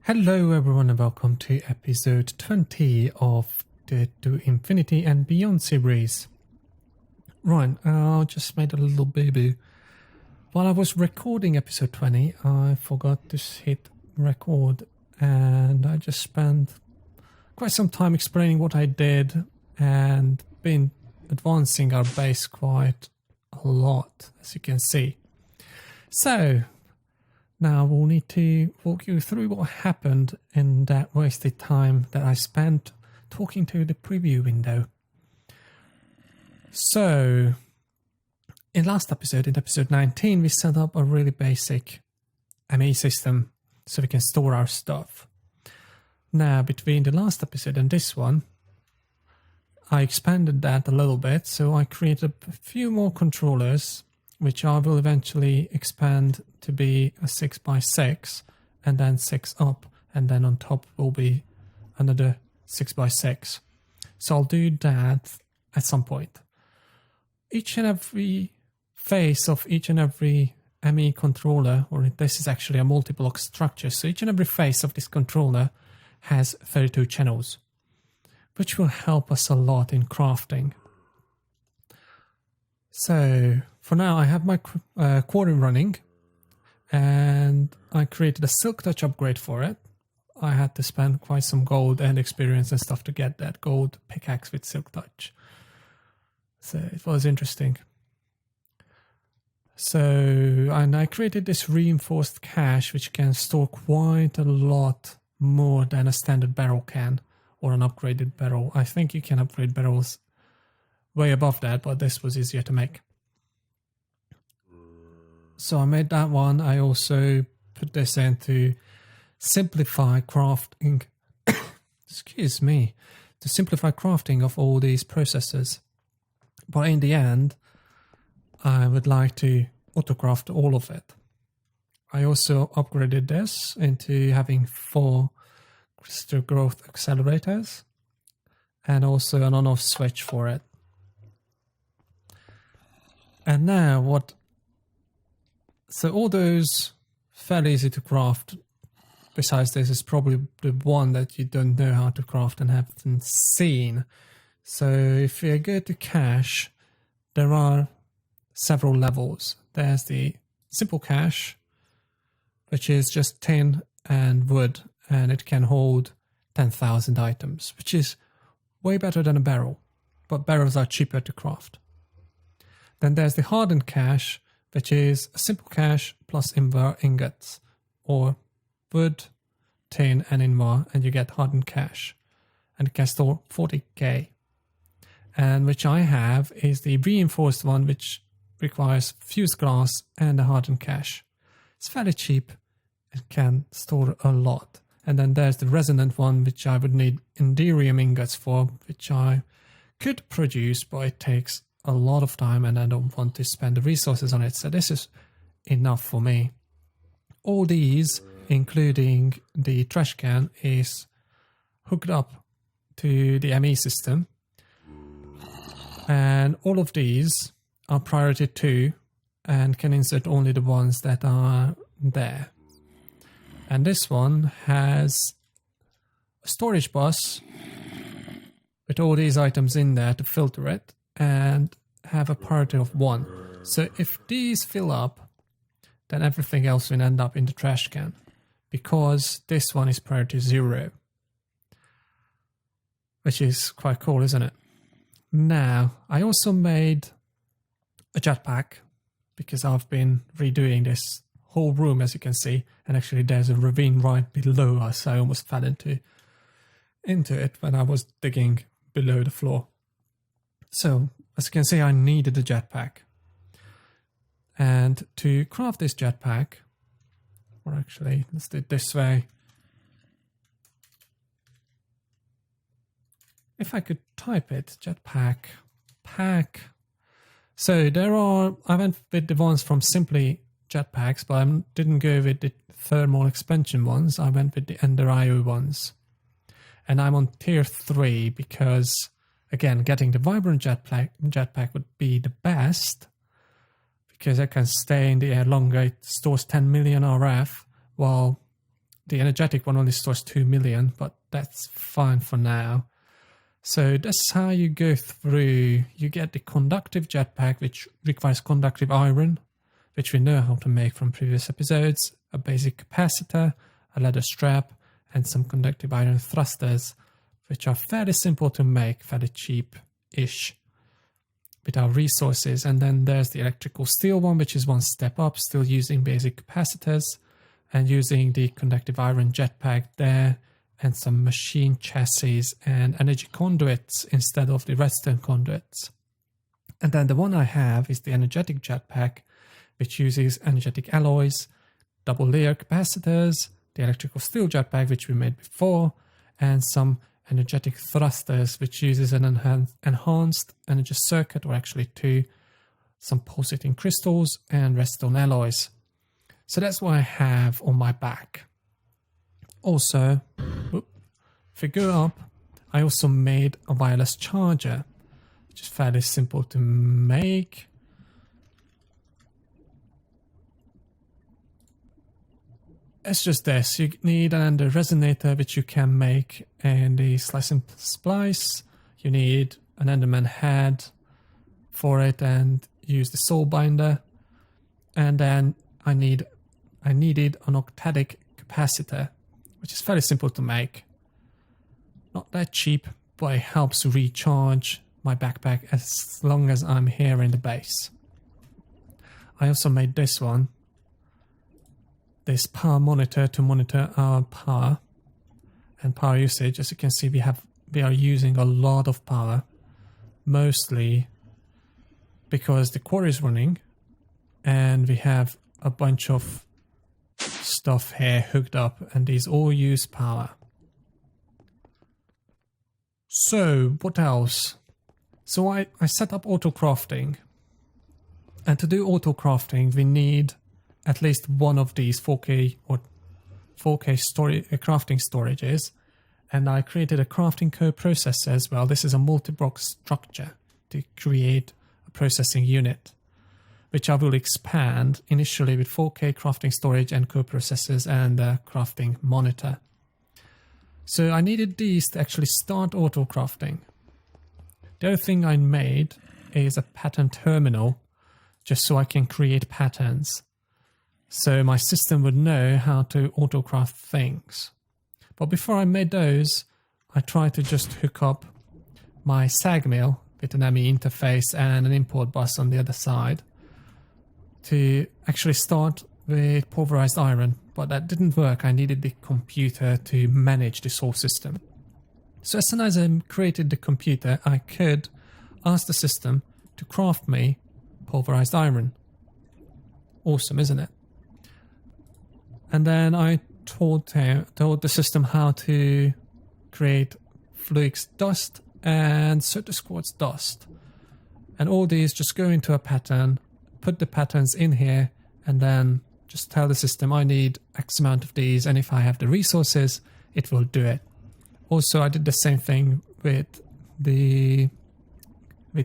Hello everyone and welcome to episode 20 of the To Infinity and Beyond series. Right, I just made a little boo-boo. While I was recording episode 20, I forgot to hit record and I just spent quite some time explaining what I did and been advancing our base quite a lot, as you can see. So, now we'll need to walk you through what happened in that wasted time that I spent talking to the preview window. So, in episode 19, we set up a really basic ME system so we can store our stuff. Now, between the last episode and this one, I expanded that a little bit, so I created a few more controllers, which I will eventually expand to be a 6x6 and then 6 up, and then on top will be another 6x6. So I'll do that at some point. Each and every face of each and every ME controller, or this is actually a multi-block structure, so each and every face of this controller has 32 channels, which will help us a lot in crafting. So for now I have my quarry running, and I created a Silk Touch upgrade for it. I had to spend quite some gold and experience and stuff to get that gold pickaxe with Silk Touch. So it was interesting. So, and I created this reinforced cache which can store quite a lot more than a standard barrel can, or an upgraded barrel. I think you can upgrade barrels way above that, but this was easier to make. So I made that one. I also put this in to simplify crafting. Excuse me. To simplify crafting of all these processes. But in the end, I would like to autocraft all of it. I also upgraded this into having 4 crystal growth accelerators and also an on-off switch for it. And now so all those fairly easy to craft. Besides this is probably the one that you don't know how to craft and haven't seen. So if you go to cache, there are several levels. There's the simple cache, which is just tin and wood, and it can hold 10,000 items, which is way better than a barrel, but barrels are cheaper to craft. Then there's the hardened cache, which is a simple cache plus invar ingots, or wood, tin and invar, and you get hardened cache, and it can store 40k. And which I have is the reinforced one, which requires fused glass and a hardened cache. It's fairly cheap and can store a lot. And then there's the resonant one, which I would need enderium ingots for, which I could produce, but it takes a lot of time and I don't want to spend the resources on it. So this is enough for me. All these, including the trash can, is hooked up to the ME system. And all of these are priority 2 and can insert only the ones that are there. And this one has a storage bus with all these items in there to filter it and have a priority of 1. So if these fill up, then everything else will end up in the trash can, because this one is priority 0, which is quite cool, isn't it? Now, I also made a jetpack because I've been redoing this whole room, as you can see, and actually there's a ravine right below us, so I almost fell into it when I was digging below the floor. So, as you can see, I needed a jetpack. And to craft this jetpack, or actually, let's do it this way. If I could type it, jetpack, pack. So I went with the ones from Simply Jetpacks, but I didn't go with the thermal expansion ones. I went with the Ender IO ones. And I'm on tier 3 because, again, getting the Vibrant jetpack would be the best, because it can stay in the air longer. It stores 10 million RF, while the energetic one only stores 2 million, but that's fine for now. So that's how you go through. You get the conductive jetpack, which requires conductive iron, which we know how to make from previous episodes, a basic capacitor, a leather strap, and some conductive iron thrusters, which are fairly simple to make, fairly cheap-ish with our resources. And then there's the electrical steel one, which is one step up, still using basic capacitors and using the conductive iron jetpack there, and some machine chassis and energy conduits instead of the redstone conduits. And then the one I have is the energetic jetpack, which uses energetic alloys, double layer capacitors, the electrical steel jetpack, which we made before, and some energetic thrusters, which uses an enhanced energy circuit, or actually two, some pulsating crystals and redstone alloys. So that's what I have on my back. Also, if we go up, I also made a wireless charger, which is fairly simple to make. It's just this. You need an ender resonator, which you can make in the slice and splice. You need an enderman head for it and use the soul binder. And then I needed an octadic capacitor, which is fairly simple to make. Not that cheap, but it helps recharge my backpack as long as I'm here in the base. I also made this one, this power monitor, to monitor our power and power usage. As you can see, we are using a lot of power, mostly because the core is running and we have a bunch of stuff here hooked up, and these all use power. So what else? So I set up auto crafting, and to do auto crafting we need at least one of these 4K or 4K crafting storages, and I created a crafting co-processor as well. This is a multi-block structure to create a processing unit, which I will expand initially with 4K crafting storage and co-processors and a crafting monitor. So I needed these to actually start auto crafting. The other thing I made is a pattern terminal, just so I can create patterns. So my system would know how to auto craft things. But before I made those, I tried to just hook up my SAG mill with an ME interface and an import bus on the other side to actually start with pulverized iron, but that didn't work. I needed the computer to manage this whole system. So as soon as I created the computer, I could ask the system to craft me pulverized iron. Awesome, isn't it? And then I told the system how to create fluix dust and certus quartz dust. And all these just go into a pattern, put the patterns in here, and then just tell the system I need X amount of these, and if I have the resources, it will do it. Also, I did the same thing with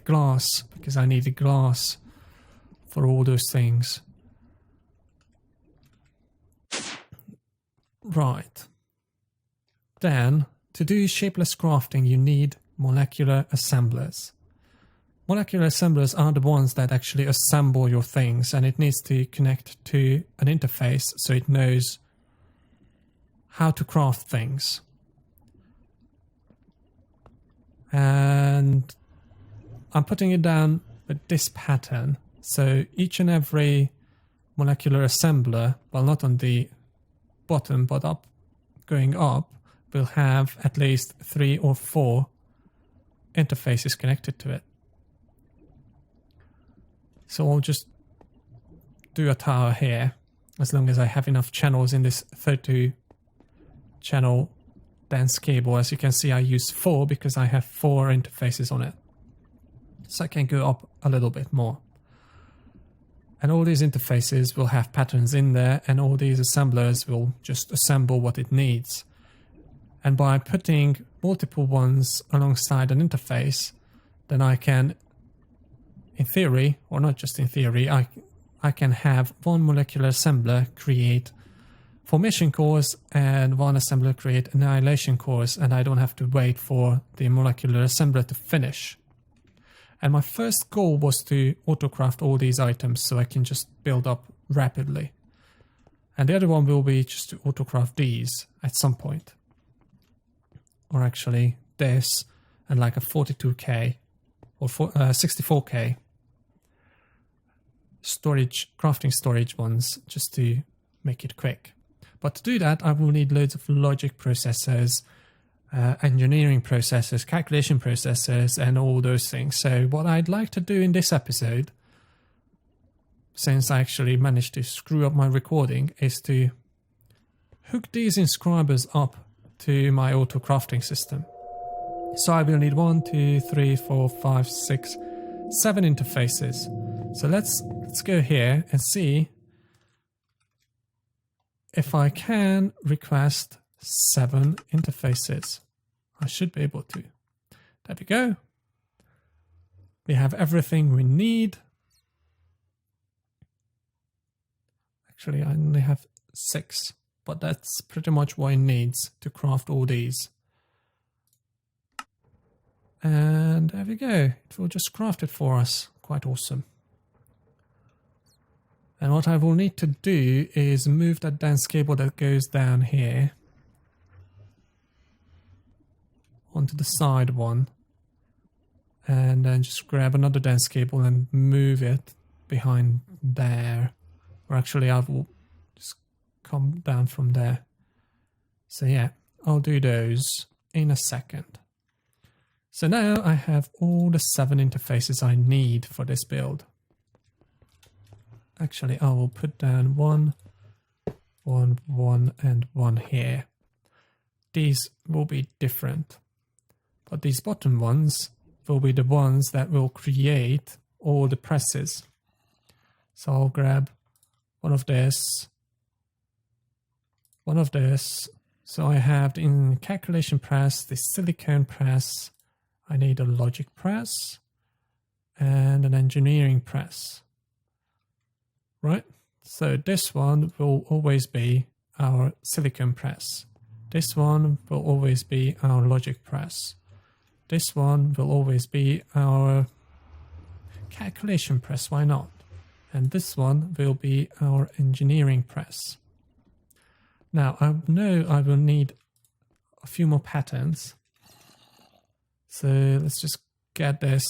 glass, because I needed glass for all those things. Right. Then, to do shapeless crafting, you need molecular assemblers. Molecular assemblers are the ones that actually assemble your things, and it needs to connect to an interface so it knows how to craft things. And I'm putting it down with this pattern. So each and every molecular assembler, well, not on the bottom, but up, going up, will have at least 3 or 4 interfaces connected to it. So I'll just do a tower here, as long as I have enough channels in this 32 channel dense cable. As you can see, I use 4 because I have 4 interfaces on it. So I can go up a little bit more. And all these interfaces will have patterns in there, and all these assemblers will just assemble what it needs. And by putting multiple ones alongside an interface, then I can, in theory, or not just in theory, I can have one molecular assembler create formation cores and one assembler create annihilation cores, and I don't have to wait for the molecular assembler to finish. And my first goal was to autocraft all these items so I can just build up rapidly. And the other one will be just to autocraft these at some point. Or actually this and like a 42k or 64k crafting storage ones just to make it quick. But to do that, I will need loads of logic processors, engineering processors, calculation processors, and all those things. So what I'd like to do in this episode, since I actually managed to screw up my recording, is to hook these inscribers up to my auto crafting system. So I will need 1, 2, 3, 4, 5, 6, 7 interfaces. So let's go here and see if I can request 7 interfaces. I should be able to. There we go. We have everything we need. Actually, I only have 6, but that's pretty much what it needs to craft all these. And there we go. It will just craft it for us. Quite awesome. And what I will need to do is move that dense cable that goes down here onto the side one, and then just grab another dense cable and move it behind there. Or actually I will just come down from there. So yeah, I'll do those in a second. So now I have all the 7 interfaces I need for this build. Actually, I will put down 1, 1, 1, and 1 here. These will be different, but these bottom ones will be the ones that will create all the presses. So I'll grab one of this, one of this. So I have the calculation press, the silicone press. I need a logic press and an engineering press. Right, so this one will always be our silicon press. This one will always be our logic press. This one will always be our calculation press, why not? And this one will be our engineering press. Now, I know I will need a few more patterns. So let's just get this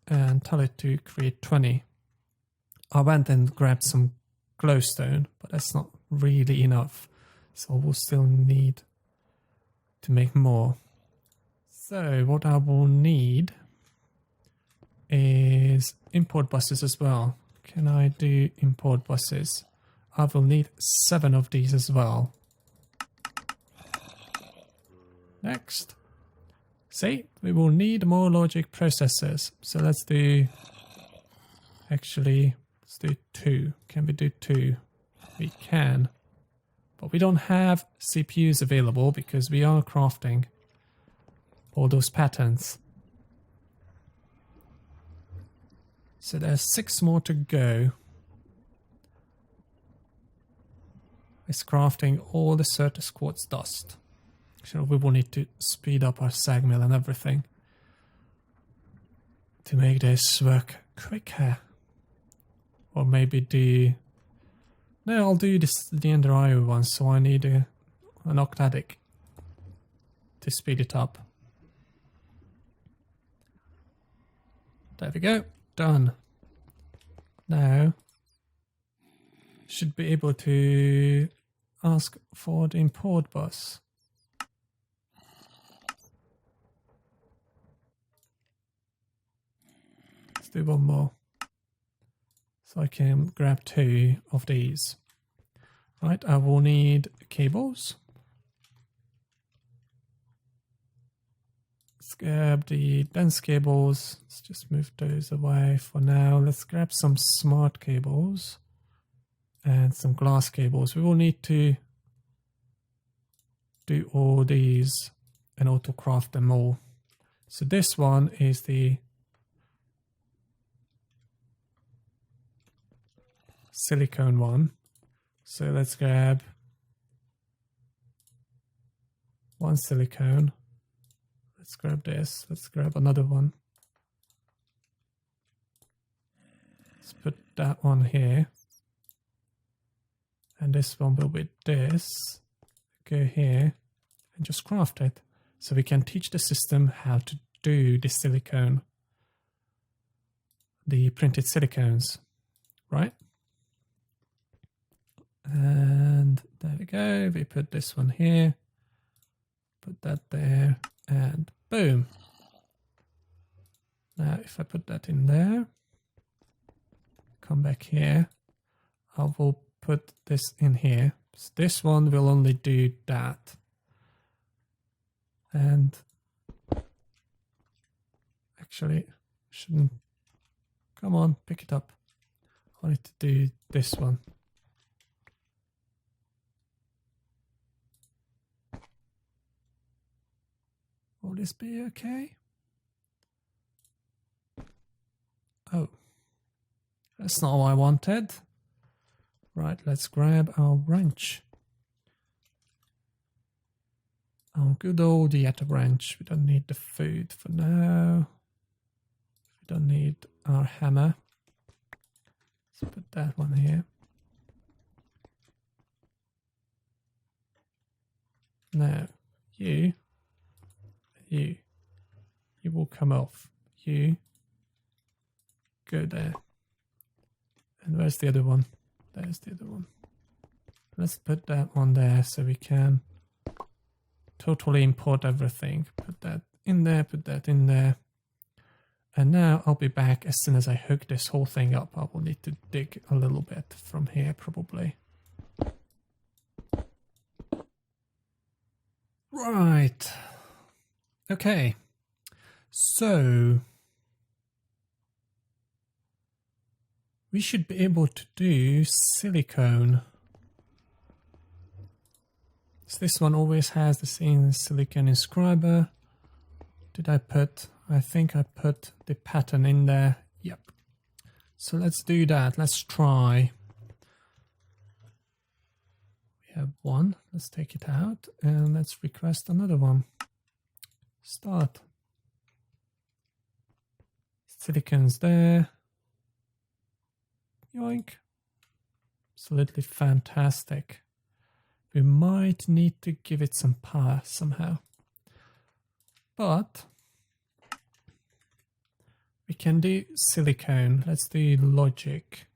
and tell it to create 20. I went and grabbed some glowstone, but that's not really enough. So we'll still need to make more. So what I will need is import buses as well. Can I do import buses? I will need 7 of these as well. Next. See, we will need more logic processors. So let's do, actually, let's do 2. Can we do 2? We can. But we don't have CPUs available because we are crafting all those patterns. So there's 6 more to go. It's crafting all the Certus quartz dust. So we will need to speed up our sag mill and everything to make this work quicker. Or maybe do... No, I'll do the Ender IO one, so I need an octatic to speed it up. There we go, done. Now, should be able to ask for the import bus. Let's do one more. So I can grab 2 of these. Right, I will need cables. Let's grab the dense cables. Let's just move those away for now. Let's grab some smart cables and some glass cables. We will need to do all these and auto craft them all. So this one is the silicone one. So let's grab one silicone. Let's grab this. Let's grab another one. Let's put that one here. And this one will be this. Go here and just craft it. So we can teach the system how to do the silicone. The printed silicones, right? And there we go. We put this one here. Put that there. And boom. Now if I put that in there. Come back here. I will put this in here. So this one will only do that. And actually, shouldn't. Come on, pick it up. I need to do this one. Will this be okay? Oh, that's not what I wanted. Right, let's grab our wrench. Our good old Yeti wrench. We don't need the food for now. We don't need our hammer. Let's put that one here. Now, you will come off. You go there. And where's the other one? There's the other one. Let's put that one there so we can totally import everything. Put that in there, put that in there. And now I'll be back as soon as I hook this whole thing up. I will need to dig a little bit from here probably. Right. Okay. So we should be able to do silicone. So this one always has the same silicone inscriber. Did I put? I think I put the pattern in there. Yep. So let's do that. Let's try. We have one. Let's take it out and let's request another one. Start. Silicone's there. Yoink. Absolutely fantastic. We might need to give it some power somehow. But we can do silicone. Let's do logic.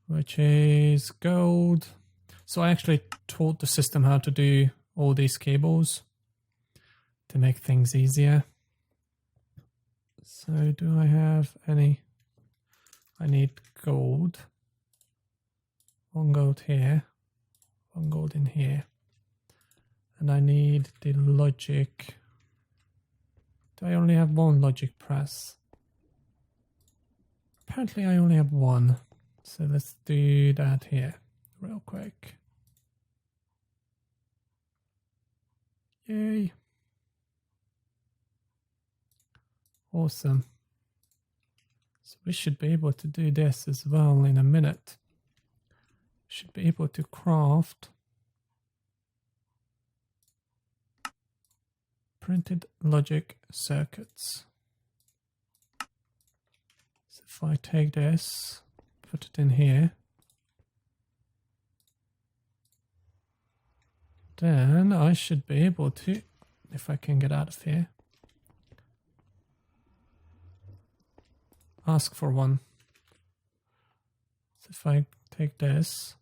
Which is gold. So I actually taught the system how to do all these cables to make things easier. So do I have any? I need gold. One gold here. One gold in here. And I need the logic. Do I only have one logic press? Apparently I only have one. So let's do that here real quick. Yay. Awesome. So we should be able to do this as well in a minute. Should be able to craft printed logic circuits. So if I take this, put it in here, then I should be able to, if I can get out of here, ask for one. So if I take this,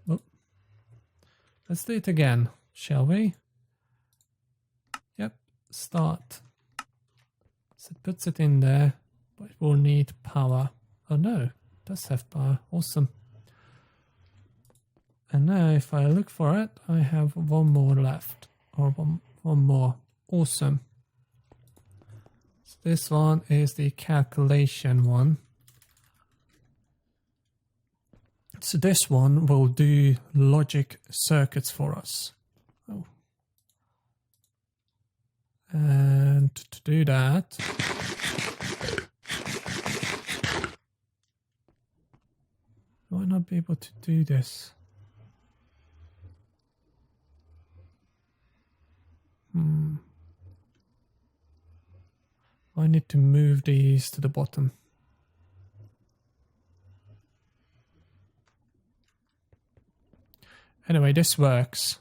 oh, let's do it again, shall we? Yep, start. So it puts it in there, but it will need power. Oh no, it does have power. Awesome. And now if I look for it, I have one more left, or one more. Awesome. So this one is the calculation one. So this one will do logic circuits for us. Oh. And to do that, Might not be able to do this. I need to move these to the bottom. Anyway, this works.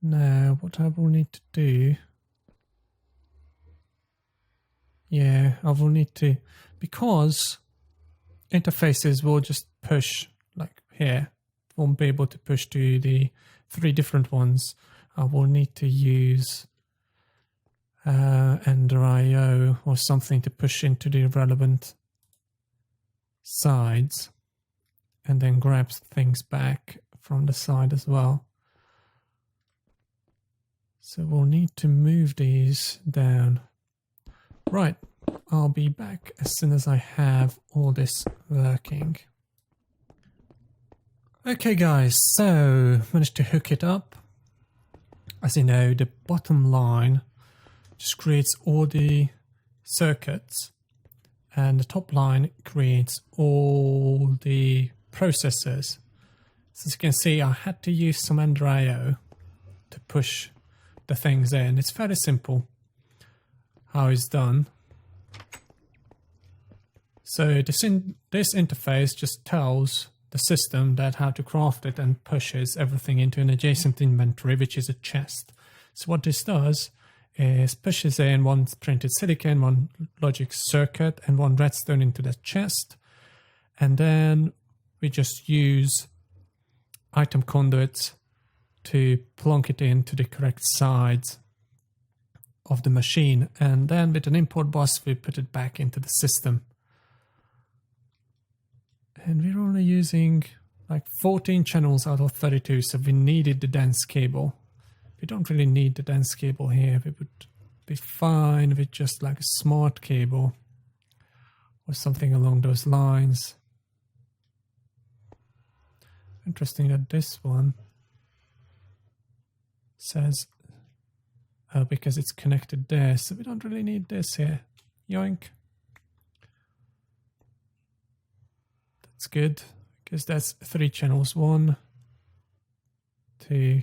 Now, what I will need to do... Yeah, I will need to... Because interfaces will just push, like here. Won't be able to push to the 3 different ones. I will need to use Ender.io or something to push into the relevant sides and then grab things back from the side as well. So we'll need to move these down. Right, I'll be back as soon as I have all this working. Okay guys, so managed to hook it up. As you know, the bottom line just creates all the circuits and the top line creates all the processors. So as you can see, I had to use some Ender.io to push the things in. It's fairly simple how it's done. So this interface just tells the system that how to craft it and pushes everything into an adjacent inventory, which is a chest. So what this does is pushes in one printed silicon, one logic circuit, and one redstone into the chest. And then we just use item conduits to plonk it into the correct sides of the machine. And then with an import bus, we put it back into the system. And we're only using like 14 channels out of 32, so we needed the dense cable. We don't really need the dense cable here. We would be fine with just like a smart cable or something along those lines. Interesting that this one says, oh, because it's connected there, so we don't really need this here. Yoink. That's good, because that's 3 channels. 1, 2.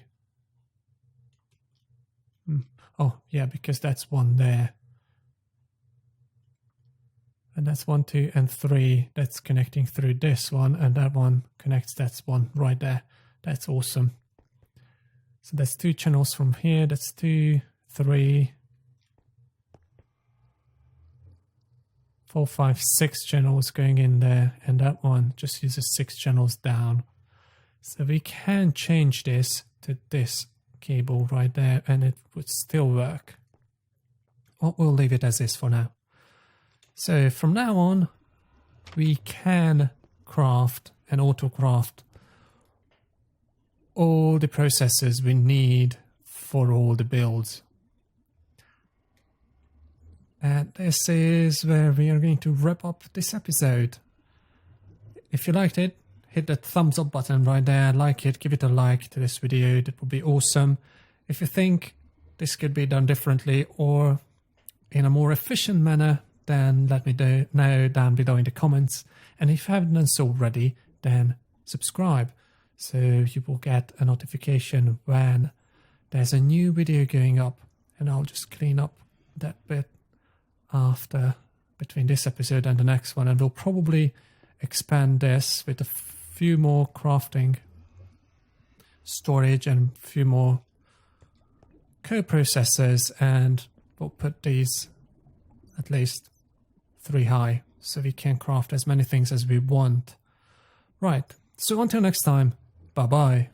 Oh, yeah, because that's 1 there. And that's 1, 2, and 3. That's connecting through this one, and that one connects, that's 1 right there. That's awesome. So that's 2 channels from here. That's 2, 3, 4, 5, 6 channels going in there, and that one just uses 6 channels down. So we can change this to this cable right there, and it would still work. Well, we'll leave it as is for now. So from now on, we can craft and auto-craft all the processors we need for all the builds. And this is where we are going to wrap up this episode. If you liked it, hit that thumbs up button right there, like it, give it a like to this video, that would be awesome. If you think this could be done differently or in a more efficient manner, then let me know down below in the comments. And if you haven't done so already, then subscribe, so you will get a notification when there's a new video going up. And I'll just clean up that bit after, between this episode and the next one, and we'll probably expand this with a few more crafting storage and a few more co-processors, and we'll put these at least 3 high so we can craft as many things as we want. Right, so until next time, bye bye.